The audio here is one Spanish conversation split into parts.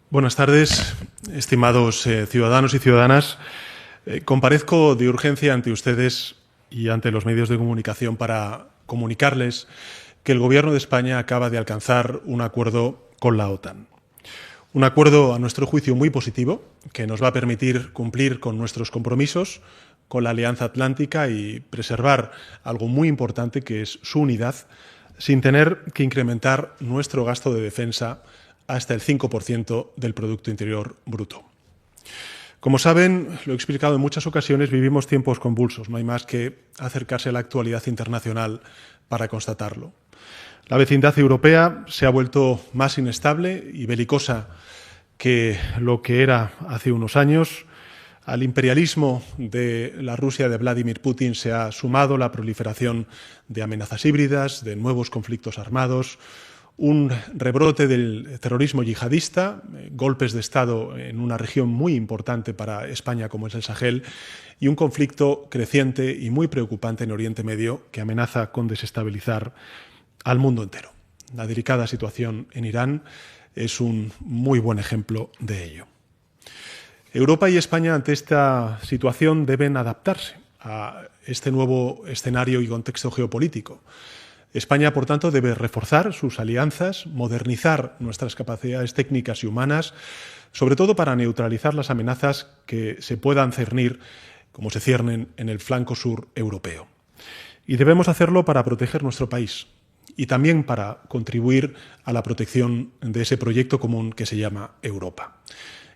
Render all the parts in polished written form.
Buenas tardes, estimados ciudadanos y ciudadanas. Comparezco de urgencia ante ustedes y ante los medios de comunicación para comunicarles que el Gobierno de España acaba de alcanzar un acuerdo con la OTAN. Un acuerdo, a nuestro juicio, muy positivo, que nos va a permitir cumplir con nuestros compromisos con la Alianza Atlántica y preservar algo muy importante, que es su unidad, sin tener que incrementar nuestro gasto de defensa hasta el 5% del Producto Interior Bruto. Como saben, lo he explicado en muchas ocasiones, vivimos tiempos convulsos. No hay más que acercarse a la actualidad internacional para constatarlo. La vecindad europea se ha vuelto más inestable y belicosa que lo que era hace unos años. Al imperialismo de la Rusia de Vladimir Putin se ha sumado la proliferación de amenazas híbridas, de nuevos conflictos armados, un rebrote del terrorismo yihadista, golpes de Estado en una región muy importante para España como es el Sahel, y un conflicto creciente y muy preocupante en Oriente Medio que amenaza con desestabilizar al mundo entero. La delicada situación en Irán es un muy buen ejemplo de ello. Europa y España ante esta situación deben adaptarse a este nuevo escenario y contexto geopolítico. España, por tanto, debe reforzar sus alianzas, modernizar nuestras capacidades técnicas y humanas, sobre todo para neutralizar las amenazas que se puedan cernir, como se ciernen en el flanco sur europeo. Y debemos hacerlo para proteger nuestro país y también para contribuir a la protección de ese proyecto común que se llama Europa.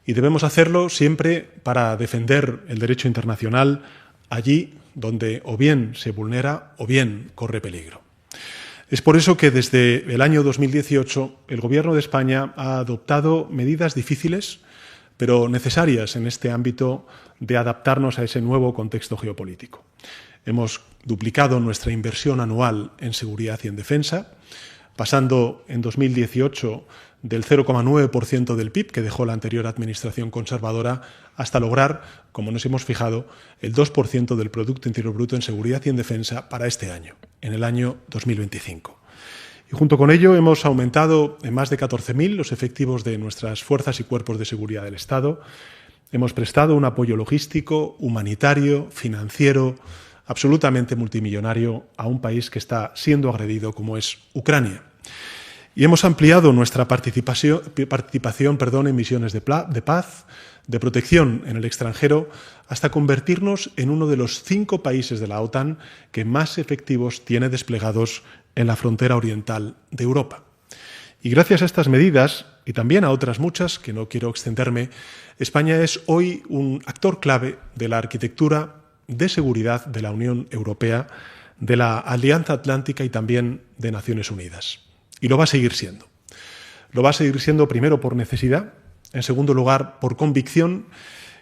Y debemos hacerlo siempre para defender el derecho internacional allí donde o bien se vulnera o bien corre peligro. Es por eso que desde el año 2018 el Gobierno de España ha adoptado medidas difíciles, pero necesarias en este ámbito de adaptarnos a ese nuevo contexto geopolítico. Hemos duplicado nuestra inversión anual en seguridad y en defensa, pasando en 2018 del 0,9% del PIB que dejó la anterior administración conservadora hasta lograr, como nos hemos fijado, el 2% del Producto Interior Bruto en seguridad y en defensa para este año, en el año 2025. Y junto con ello hemos aumentado en más de 14.000 los efectivos de nuestras fuerzas y cuerpos de seguridad del Estado. Hemos prestado un apoyo logístico, humanitario, financiero, absolutamente multimillonario a un país que está siendo agredido como es Ucrania. Y hemos ampliado nuestra participación en misiones de paz, de protección en el extranjero, hasta convertirnos en uno de los 5 países de la OTAN que más efectivos tiene desplegados en la frontera oriental de Europa. Y gracias a estas medidas, y también a otras muchas, que no quiero extenderme, España es hoy un actor clave de la arquitectura de seguridad de la Unión Europea, de la Alianza Atlántica y también de Naciones Unidas. Y lo va a seguir siendo. Lo va a seguir siendo primero por necesidad, en segundo lugar por convicción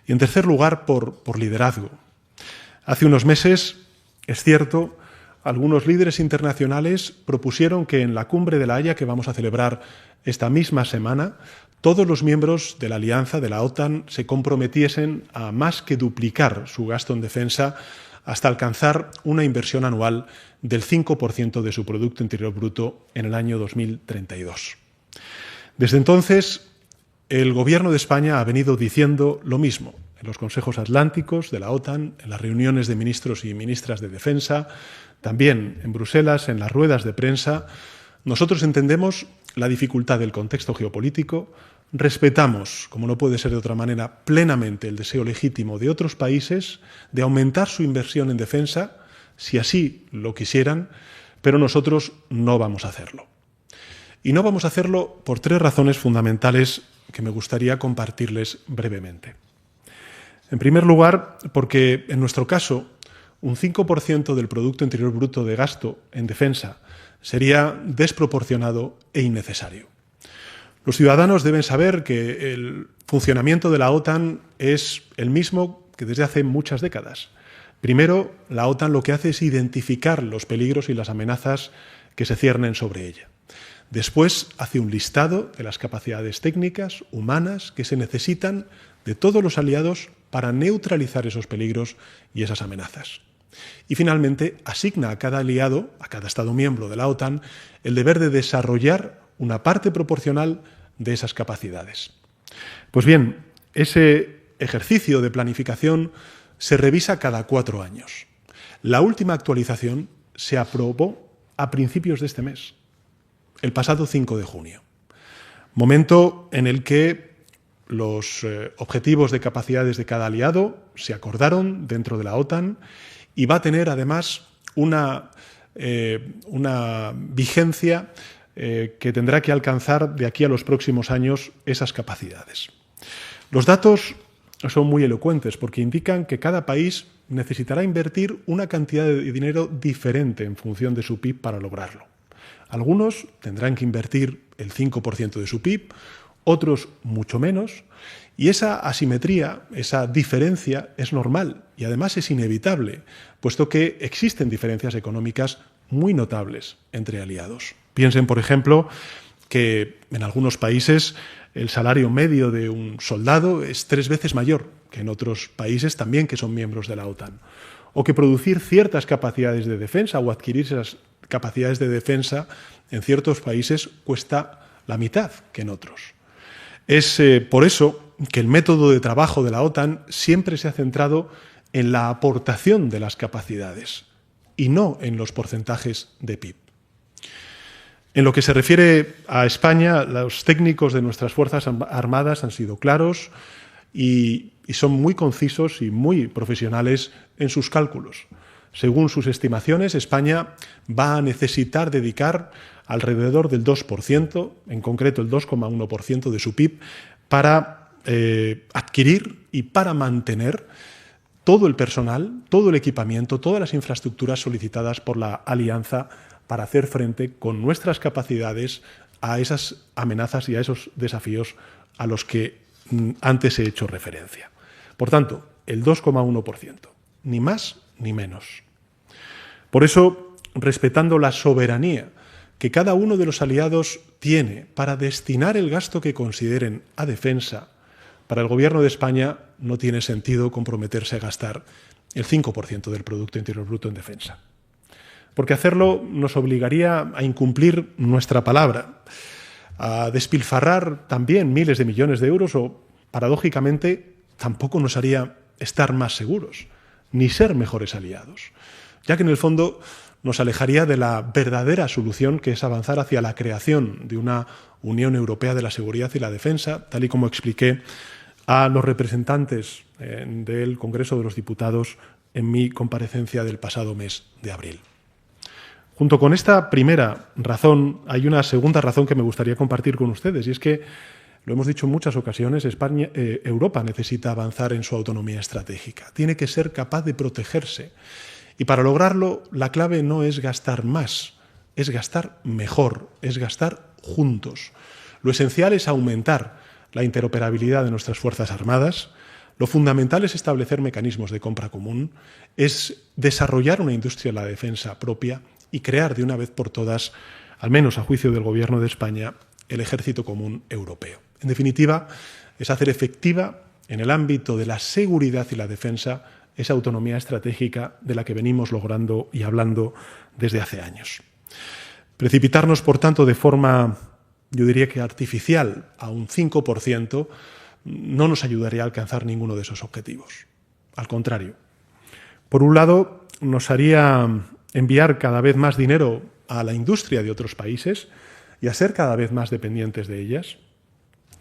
y en tercer lugar por liderazgo. Hace unos meses, es cierto, algunos líderes internacionales propusieron que en la cumbre de La Haya que vamos a celebrar esta misma semana, todos los miembros de la Alianza, de la OTAN, se comprometiesen a más que duplicar su gasto en defensa hasta alcanzar una inversión anual del 5% de su Producto Interior Bruto en el año 2032. Desde entonces, el Gobierno de España ha venido diciendo lo mismo en los consejos atlánticos de la OTAN, en las reuniones de ministros y ministras de defensa, también en Bruselas, en las ruedas de prensa. Nosotros entendemos la dificultad del contexto geopolítico, respetamos, como no puede ser de otra manera, plenamente el deseo legítimo de otros países de aumentar su inversión en defensa, si así lo quisieran, pero nosotros no vamos a hacerlo. Y no vamos a hacerlo por 3 razones fundamentales que me gustaría compartirles brevemente. En primer lugar, porque en nuestro caso, un 5% del Producto Interior Bruto de gasto en defensa sería desproporcionado e innecesario. Los ciudadanos deben saber que el funcionamiento de la OTAN es el mismo que desde hace muchas décadas. Primero, la OTAN lo que hace es identificar los peligros y las amenazas que se ciernen sobre ella. Después, hace un listado de las capacidades técnicas, humanas, que se necesitan de todos los aliados para neutralizar esos peligros y esas amenazas. Y finalmente, asigna a cada aliado, a cada Estado miembro de la OTAN, el deber de desarrollar una parte proporcional de esas capacidades. Pues bien, ese ejercicio de planificación se revisa cada 4 años. La última actualización se aprobó a principios de este mes, el pasado 5 de junio, momento en el que los objetivos de capacidades de cada aliado se acordaron dentro de la OTAN y va a tener además una vigencia que tendrá que alcanzar de aquí a los próximos años esas capacidades. Los datos son muy elocuentes porque indican que cada país necesitará invertir una cantidad de dinero diferente en función de su PIB para lograrlo. Algunos tendrán que invertir el 5% de su PIB, otros mucho menos, y esa asimetría, esa diferencia es normal y además es inevitable, puesto que existen diferencias económicas muy notables entre aliados. Piensen, por ejemplo, que en algunos países el salario medio de un soldado es 3 veces mayor que en otros países también que son miembros de la OTAN, o que producir ciertas capacidades de defensa o adquirir esas capacidades de defensa en ciertos países cuesta la mitad que en otros. Es por eso que el método de trabajo de la OTAN siempre se ha centrado en la aportación de las capacidades y no en los porcentajes de PIB. En lo que se refiere a España, los técnicos de nuestras Fuerzas Armadas han sido claros y son muy concisos y muy profesionales en sus cálculos. Según sus estimaciones, España va a necesitar dedicar alrededor del 2%, en concreto el 2,1% de su PIB, para adquirir y para mantener todo el personal, todo el equipamiento, todas las infraestructuras solicitadas por la Alianza para hacer frente con nuestras capacidades a esas amenazas y a esos desafíos a los que antes he hecho referencia. Por tanto, el 2,1%, ni más ni menos. Por eso, respetando la soberanía que cada uno de los aliados tiene para destinar el gasto que consideren a defensa, para el Gobierno de España no tiene sentido comprometerse a gastar el 5% del Producto Interior Bruto en defensa. Porque hacerlo nos obligaría a incumplir nuestra palabra, a despilfarrar también miles de millones de euros o, paradójicamente, tampoco nos haría estar más seguros, ni ser mejores aliados, ya que en el fondo nos alejaría de la verdadera solución, que es avanzar hacia la creación de una Unión Europea de la Seguridad y la Defensa, tal y como expliqué a los representantes del Congreso de los Diputados en mi comparecencia del pasado mes de abril. Junto con esta primera razón, hay una segunda razón que me gustaría compartir con ustedes, y es que, lo hemos dicho en muchas ocasiones, Europa necesita avanzar en su autonomía estratégica. Tiene que ser capaz de protegerse. Y para lograrlo, la clave no es gastar más, es gastar mejor, es gastar juntos. Lo esencial es aumentar la interoperabilidad de nuestras Fuerzas Armadas. Lo fundamental es establecer mecanismos de compra común, es desarrollar una industria de la defensa propia y crear de una vez por todas, al menos a juicio del Gobierno de España, el Ejército Común Europeo. En definitiva, es hacer efectiva en el ámbito de la seguridad y la defensa esa autonomía estratégica de la que venimos logrando y hablando desde hace años. Precipitarnos, por tanto, de forma, yo diría que artificial, a un 5%, no nos ayudaría a alcanzar ninguno de esos objetivos. Al contrario. Por un lado, nos haría enviar cada vez más dinero a la industria de otros países y a ser cada vez más dependientes de ellas.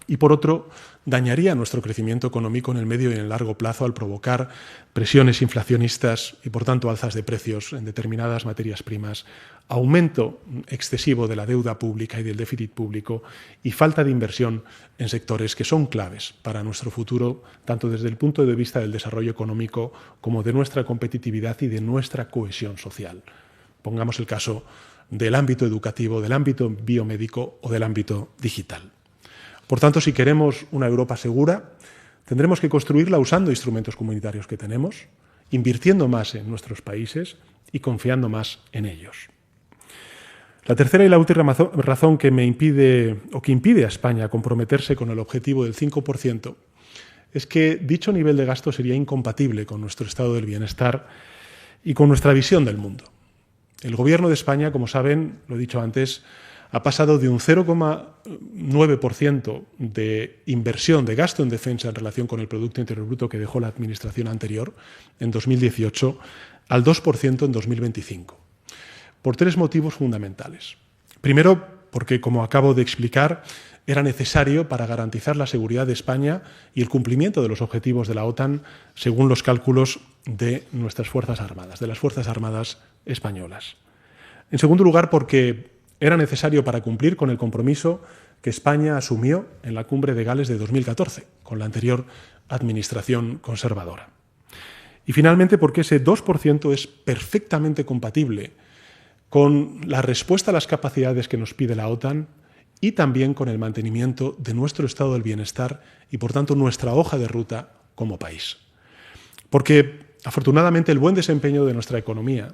Y por otro, dañaría nuestro crecimiento económico en el medio y en el largo plazo al provocar presiones inflacionistas y, por tanto, alzas de precios en determinadas materias primas, aumento excesivo de la deuda pública y del déficit público y falta de inversión en sectores que son claves para nuestro futuro, tanto desde el punto de vista del desarrollo económico como de nuestra competitividad y de nuestra cohesión social. Pongamos el caso del ámbito educativo, del ámbito biomédico o del ámbito digital. Por tanto, si queremos una Europa segura, tendremos que construirla usando instrumentos comunitarios que tenemos, invirtiendo más en nuestros países y confiando más en ellos. La tercera y la última razón que impide a España comprometerse con el objetivo del 5% es que dicho nivel de gasto sería incompatible con nuestro estado del bienestar y con nuestra visión del mundo. El Gobierno de España, como saben, lo he dicho antes, ha pasado de un 0,9% de inversión, de gasto en defensa en relación con el Producto Interior Bruto que dejó la administración anterior en 2018 al 2% en 2025. Por tres motivos fundamentales. Primero, porque, como acabo de explicar, era necesario para garantizar la seguridad de España y el cumplimiento de los objetivos de la OTAN según los cálculos de nuestras Fuerzas Armadas, de las Fuerzas Armadas españolas. En segundo lugar, porque era necesario para cumplir con el compromiso que España asumió en la Cumbre de Gales de 2014, con la anterior administración conservadora. Y finalmente, porque ese 2% es perfectamente compatible con la respuesta a las capacidades que nos pide la OTAN y también con el mantenimiento de nuestro estado del bienestar y, por tanto, nuestra hoja de ruta como país. Porque, afortunadamente, el buen desempeño de nuestra economía,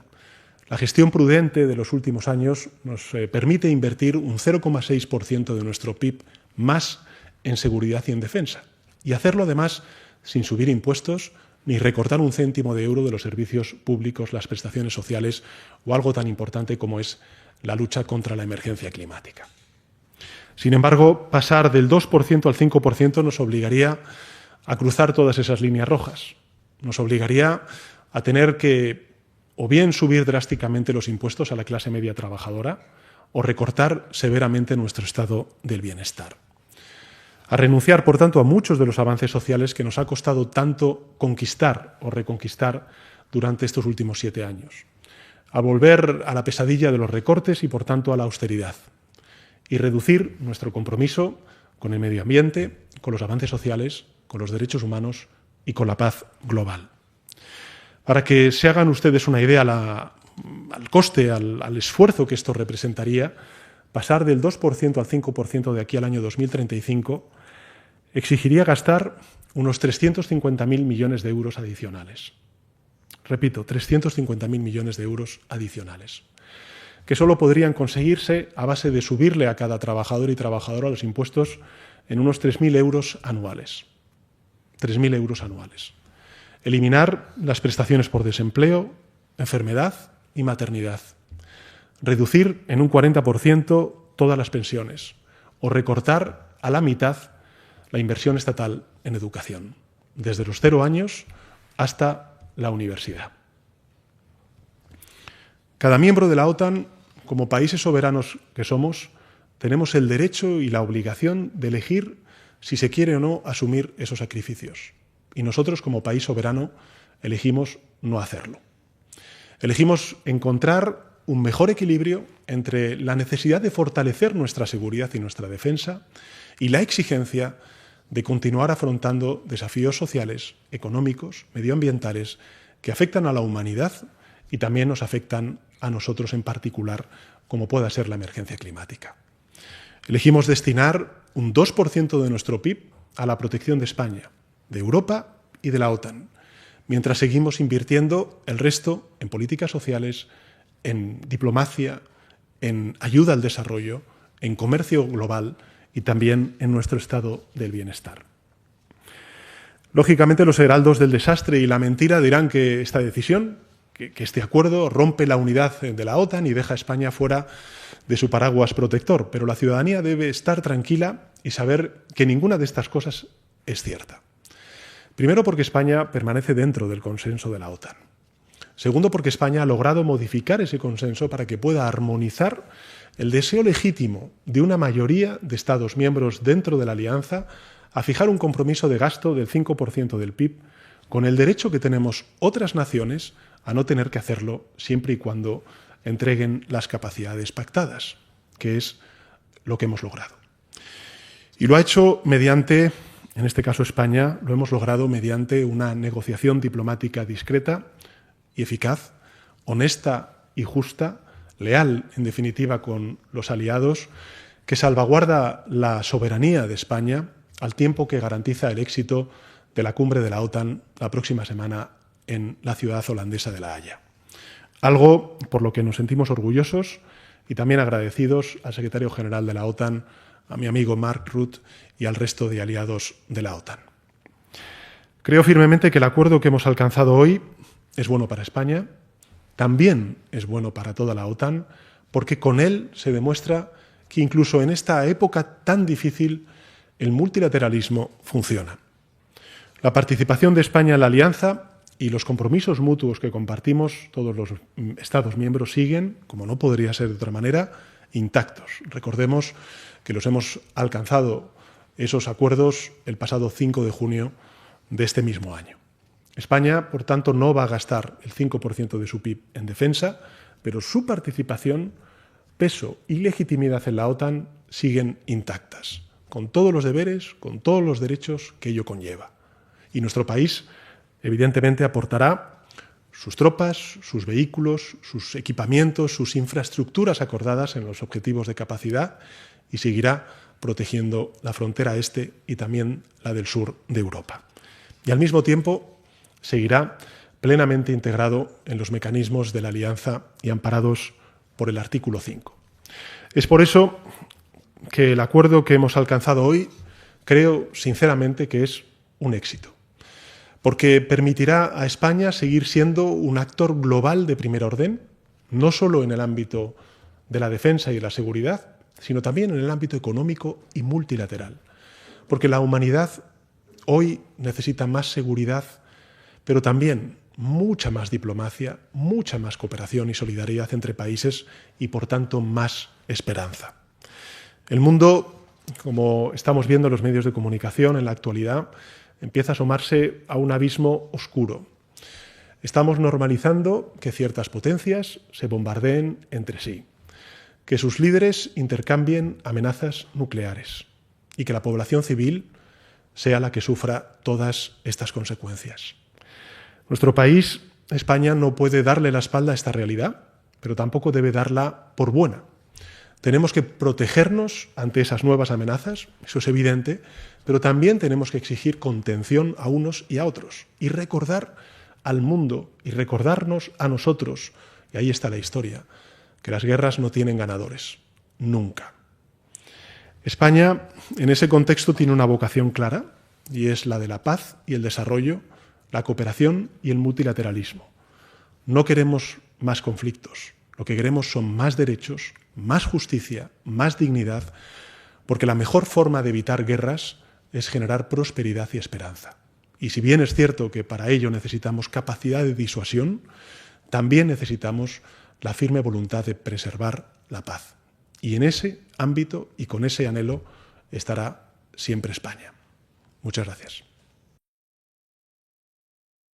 la gestión prudente de los últimos años, nos permite invertir un 0,6% de nuestro PIB más en seguridad y en defensa. Y hacerlo, además, sin subir impuestos ni recortar un céntimo de euro de los servicios públicos, las prestaciones sociales o algo tan importante como es la lucha contra la emergencia climática. Sin embargo, pasar del 2% al 5% nos obligaría a cruzar todas esas líneas rojas. Nos obligaría a tener que o bien subir drásticamente los impuestos a la clase media trabajadora o recortar severamente nuestro estado del bienestar. A renunciar, por tanto, a muchos de los avances sociales que nos ha costado tanto conquistar o reconquistar durante estos últimos 7 años. A volver a la pesadilla de los recortes y, por tanto, a la austeridad. Y reducir nuestro compromiso con el medio ambiente, con los avances sociales, con los derechos humanos y con la paz global. Para que se hagan ustedes una idea al coste, al esfuerzo que esto representaría, pasar del 2% al 5% de aquí al año 2035 exigiría gastar unos 350.000 millones de euros adicionales. Repito, 350.000 millones de euros adicionales, que solo podrían conseguirse a base de subirle a cada trabajador y trabajadora los impuestos en unos 3.000 euros anuales. 3.000 euros anuales. Eliminar las prestaciones por desempleo, enfermedad y maternidad. Reducir en un 40% todas las pensiones o recortar a la mitad la inversión estatal en educación, desde los 0 años hasta la universidad. Cada miembro de la OTAN, como países soberanos que somos, tenemos el derecho y la obligación de elegir si se quiere o no asumir esos sacrificios. Y nosotros, como país soberano, elegimos no hacerlo. Elegimos encontrar un mejor equilibrio entre la necesidad de fortalecer nuestra seguridad y nuestra defensa y la exigencia de continuar afrontando desafíos sociales, económicos, medioambientales que afectan a la humanidad y también nos afectan a nosotros en particular, como pueda ser la emergencia climática. Elegimos destinar un 2% de nuestro PIB a la protección de España, de Europa y de la OTAN, mientras seguimos invirtiendo el resto en políticas sociales, en diplomacia, en ayuda al desarrollo, en comercio global y también en nuestro estado del bienestar. Lógicamente, los heraldos del desastre y la mentira dirán que esta decisión, que este acuerdo rompe la unidad de la OTAN y deja a España fuera de su paraguas protector, pero la ciudadanía debe estar tranquila y saber que ninguna de estas cosas es cierta. Primero, porque España permanece dentro del consenso de la OTAN. Segundo, porque España ha logrado modificar ese consenso para que pueda armonizar el deseo legítimo de una mayoría de Estados miembros dentro de la alianza a fijar un compromiso de gasto del 5% del PIB, con el derecho que tenemos otras naciones a no tener que hacerlo siempre y cuando entreguen las capacidades pactadas, que es lo que hemos logrado. Y lo ha hecho mediante, en este caso España, lo hemos logrado mediante una negociación diplomática discreta y eficaz, honesta y justa, leal, en definitiva, con los aliados, que salvaguarda la soberanía de España al tiempo que garantiza el éxito de la cumbre de la OTAN la próxima semana en la ciudad holandesa de La Haya. Algo por lo que nos sentimos orgullosos y también agradecidos al secretario general de la OTAN, a mi amigo Mark Rutte y al resto de aliados de la OTAN. Creo firmemente que el acuerdo que hemos alcanzado hoy es bueno para España, también es bueno para toda la OTAN, porque con él se demuestra que incluso en esta época tan difícil el multilateralismo funciona. La participación de España en la alianza y los compromisos mutuos que compartimos todos los Estados miembros siguen, como no podría ser de otra manera, intactos. Recordemos que los hemos alcanzado esos acuerdos el pasado 5 de junio de este mismo año. España, por tanto, no va a gastar el 5% de su PIB en defensa, pero su participación, peso y legitimidad en la OTAN siguen intactas, con todos los deberes, con todos los derechos que ello conlleva. Y nuestro país, evidentemente, aportará sus tropas, sus vehículos, sus equipamientos, sus infraestructuras acordadas en los objetivos de capacidad y seguirá protegiendo la frontera este y también la del sur de Europa. Y al mismo tiempo seguirá plenamente integrado en los mecanismos de la alianza y amparados por el artículo 5. Es por eso que el acuerdo que hemos alcanzado hoy creo sinceramente que es un éxito, porque permitirá a España seguir siendo un actor global de primer orden, no solo en el ámbito de la defensa y de la seguridad, sino también en el ámbito económico y multilateral, porque la humanidad hoy necesita más seguridad, pero también mucha más diplomacia, mucha más cooperación y solidaridad entre países y, por tanto, más esperanza. El mundo, como estamos viendo en los medios de comunicación en la actualidad, empieza a asomarse a un abismo oscuro. Estamos normalizando que ciertas potencias se bombardeen entre sí, que sus líderes intercambien amenazas nucleares y que la población civil sea la que sufra todas estas consecuencias. Nuestro país, España, no puede darle la espalda a esta realidad, pero tampoco debe darla por buena. Tenemos que protegernos ante esas nuevas amenazas, eso es evidente, pero también tenemos que exigir contención a unos y a otros y recordar al mundo y recordarnos a nosotros, y ahí está la historia, que las guerras no tienen ganadores, nunca. España, en ese contexto, tiene una vocación clara, y es la de la paz y el desarrollo, la cooperación y el multilateralismo. No queremos más conflictos, lo que queremos son más derechos, más justicia, más dignidad, porque la mejor forma de evitar guerras es generar prosperidad y esperanza. Y si bien es cierto que para ello necesitamos capacidad de disuasión, también necesitamos la firme voluntad de preservar la paz. Y en ese ámbito y con ese anhelo estará siempre España. Muchas gracias.